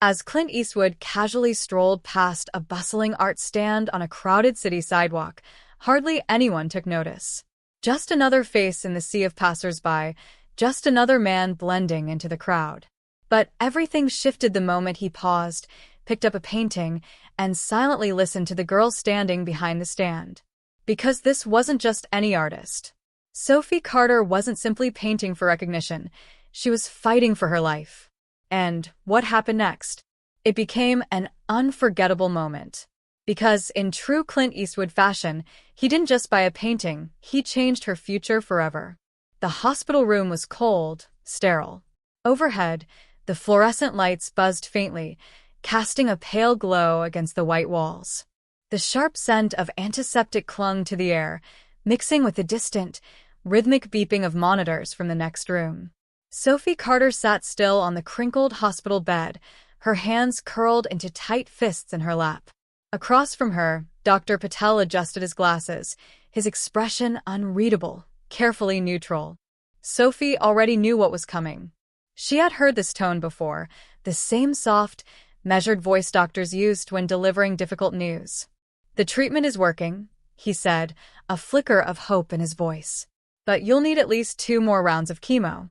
as Clint Eastwood casually strolled past a bustling art stand on a crowded city sidewalk. Hardly anyone took notice. Just another face in the sea of passers-by, just another man blending into the crowd. But everything shifted the moment he paused, picked up a painting, and silently listened to the girl standing behind the stand. Because this wasn't just any artist. Sophie Carter wasn't simply painting for recognition, she was fighting for her life. And what happened next? It became an unforgettable moment. Because in true Clint Eastwood fashion, he didn't just buy a painting, he changed her future forever. The hospital room was cold, sterile. Overhead, the fluorescent lights buzzed faintly, casting a pale glow against the white walls. The sharp scent of antiseptic clung to the air, mixing with the distant, rhythmic beeping of monitors from the next room. Sophie Carter sat still on the crinkled hospital bed, her hands curled into tight fists in her lap. Across from her, Dr. Patel adjusted his glasses, his expression unreadable, carefully neutral. Sophie already knew what was coming. She had heard this tone before, the same soft, measured voice doctors used when delivering difficult news. "The treatment is working," he said, a flicker of hope in his voice. "But you'll need at least 2 more rounds of chemo."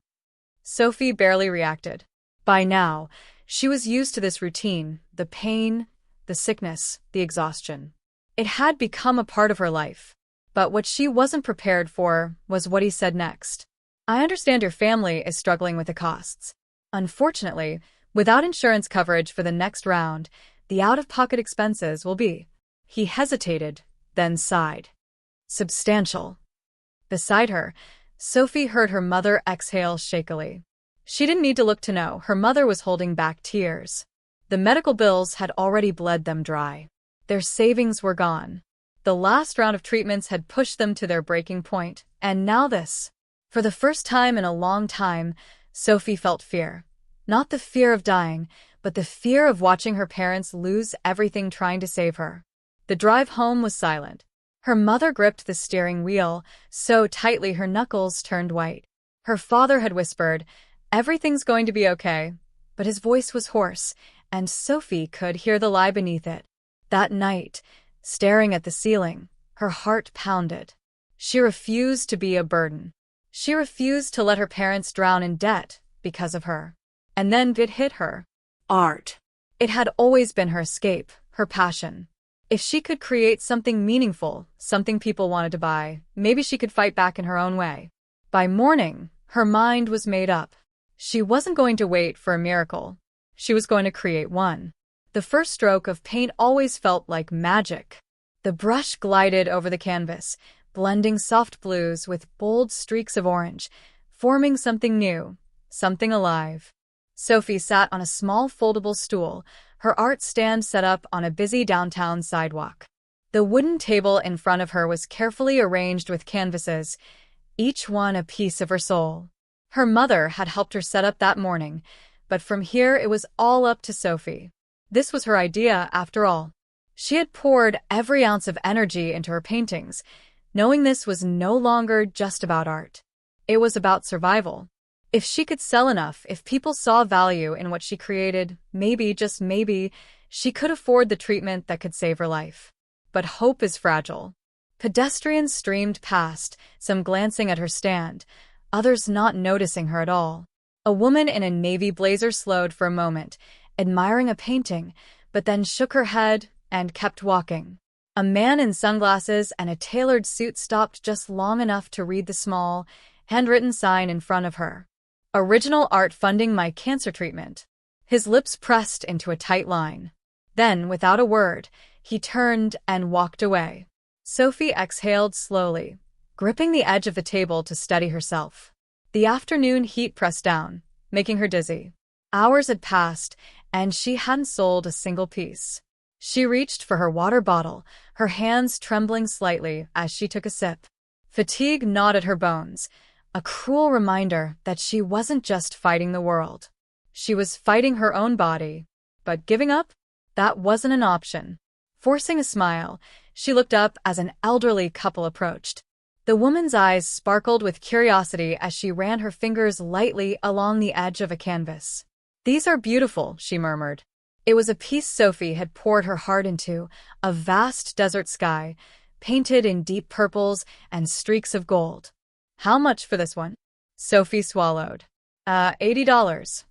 Sophie barely reacted. By now, she was used to this routine, the pain, the sickness, the exhaustion. It had become a part of her life. But what she wasn't prepared for was what he said next. "I understand your family is struggling with the costs. Unfortunately, without insurance coverage for the next round, the out-of-pocket expenses will be..." He hesitated, then sighed. "Substantial." Beside her, Sophie heard her mother exhale shakily. She didn't need to look to know, her mother was holding back tears. The medical bills had already bled them dry. Their savings were gone. The last round of treatments had pushed them to their breaking point, and now this. For the first time in a long time, Sophie felt fear. Not the fear of dying, but the fear of watching her parents lose everything trying to save her. The drive home was silent. Her mother gripped the steering wheel so tightly her knuckles turned white. Her father had whispered, "Everything's going to be okay," but his voice was hoarse, and Sophie could hear the lie beneath it. That night, staring at the ceiling, her heart pounded. She refused to be a burden. She refused to let her parents drown in debt because of her. And then it hit her. Art. It had always been her escape, her passion. If she could create something meaningful, something people wanted to buy, maybe she could fight back in her own way. By morning, her mind was made up. She wasn't going to wait for a miracle. She was going to create one. The first stroke of paint always felt like magic. The brush glided over the canvas, blending soft blues with bold streaks of orange, forming something new, something alive. Sophie sat on a small foldable stool, her art stand set up on a busy downtown sidewalk. The wooden table in front of her was carefully arranged with canvases, each one a piece of her soul. Her mother had helped her set up that morning, but from here it was all up to Sophie. This was her idea, after all. She had poured every ounce of energy into her paintings, knowing this was no longer just about art. It was about survival. If she could sell enough, if people saw value in what she created, maybe, just maybe, she could afford the treatment that could save her life. But hope is fragile. Pedestrians streamed past, some glancing at her stand, others not noticing her at all. A woman in a navy blazer slowed for a moment, admiring a painting, but then shook her head and kept walking. A man in sunglasses and a tailored suit stopped just long enough to read the small, handwritten sign in front of her. "Original art funding my cancer treatment." His lips pressed into a tight line. Then, without a word, he turned and walked away. Sophie exhaled slowly, gripping the edge of the table to steady herself. The afternoon heat pressed down, making her dizzy. Hours had passed, and she hadn't sold a single piece. She reached for her water bottle, her hands trembling slightly as she took a sip. Fatigue gnawed at her bones, a cruel reminder that she wasn't just fighting the world. She was fighting her own body. But giving up? That wasn't an option. Forcing a smile, she looked up as an elderly couple approached. The woman's eyes sparkled with curiosity as she ran her fingers lightly along the edge of a canvas. "These are beautiful," she murmured. It was a piece Sophie had poured her heart into, a vast desert sky, painted in deep purples and streaks of gold. How much for this one? Sophie swallowed. $80.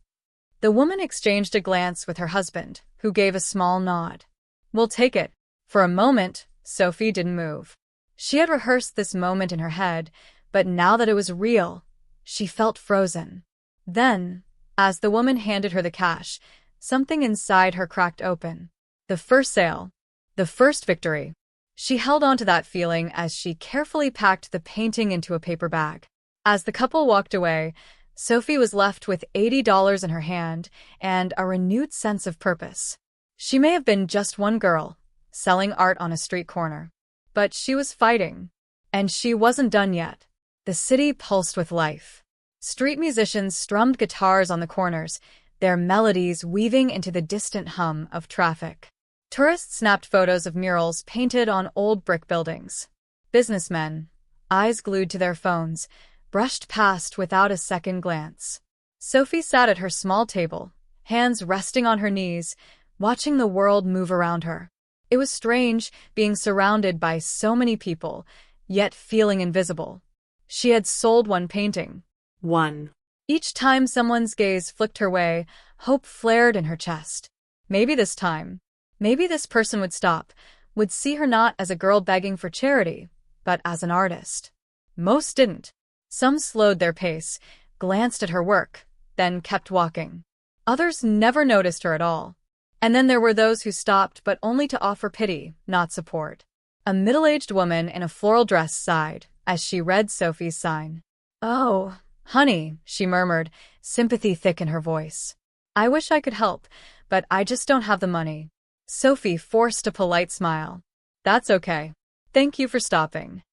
The woman exchanged a glance with her husband, who gave a small nod. We'll take it. For a moment, Sophie didn't move. She had rehearsed this moment in her head, but now that it was real, she felt frozen. Then, as the woman handed her the cash, something inside her cracked open. The first sale. The first victory. She held on to that feeling as she carefully packed the painting into a paper bag. As the couple walked away, Sophie was left with $80 in her hand and a renewed sense of purpose. She may have been just one girl, selling art on a street corner. But she was fighting. And she wasn't done yet. The city pulsed with life. Street musicians strummed guitars on the corners, their melodies weaving into the distant hum of traffic. Tourists snapped photos of murals painted on old brick buildings. Businessmen, eyes glued to their phones, brushed past without a second glance. Sophie sat at her small table, hands resting on her knees, watching the world move around her. It was strange being surrounded by so many people, yet feeling invisible. She had sold one painting. One. Each time someone's gaze flicked her way, hope flared in her chest. Maybe this time. Maybe this person would stop, would see her not as a girl begging for charity, but as an artist. Most didn't. Some slowed their pace, glanced at her work, then kept walking. Others never noticed her at all. And then there were those who stopped but only to offer pity, not support. A middle-aged woman in a floral dress sighed as she read Sophie's sign. "Oh, honey," she murmured, sympathy thick in her voice. "I wish I could help, but I just don't have the money." Sophie forced a polite smile. "That's okay. Thank you for stopping."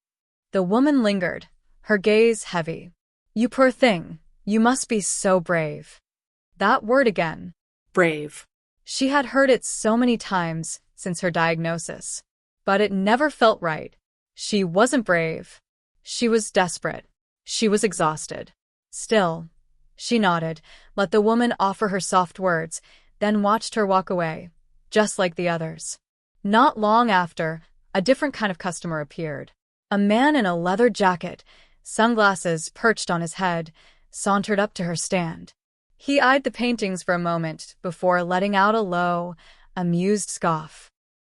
The woman lingered, her gaze heavy. "You poor thing, you must be so brave." That word again. Brave. She had heard it so many times since her diagnosis. But it never felt right. She wasn't brave. She was desperate. She was exhausted. Still, she nodded, let the woman offer her soft words, then watched her walk away, just like the others. Not long after, a different kind of customer appeared. A man in a leather jacket, sunglasses perched on his head, sauntered up to her stand. He eyed the paintings for a moment before letting out a low, amused scoff.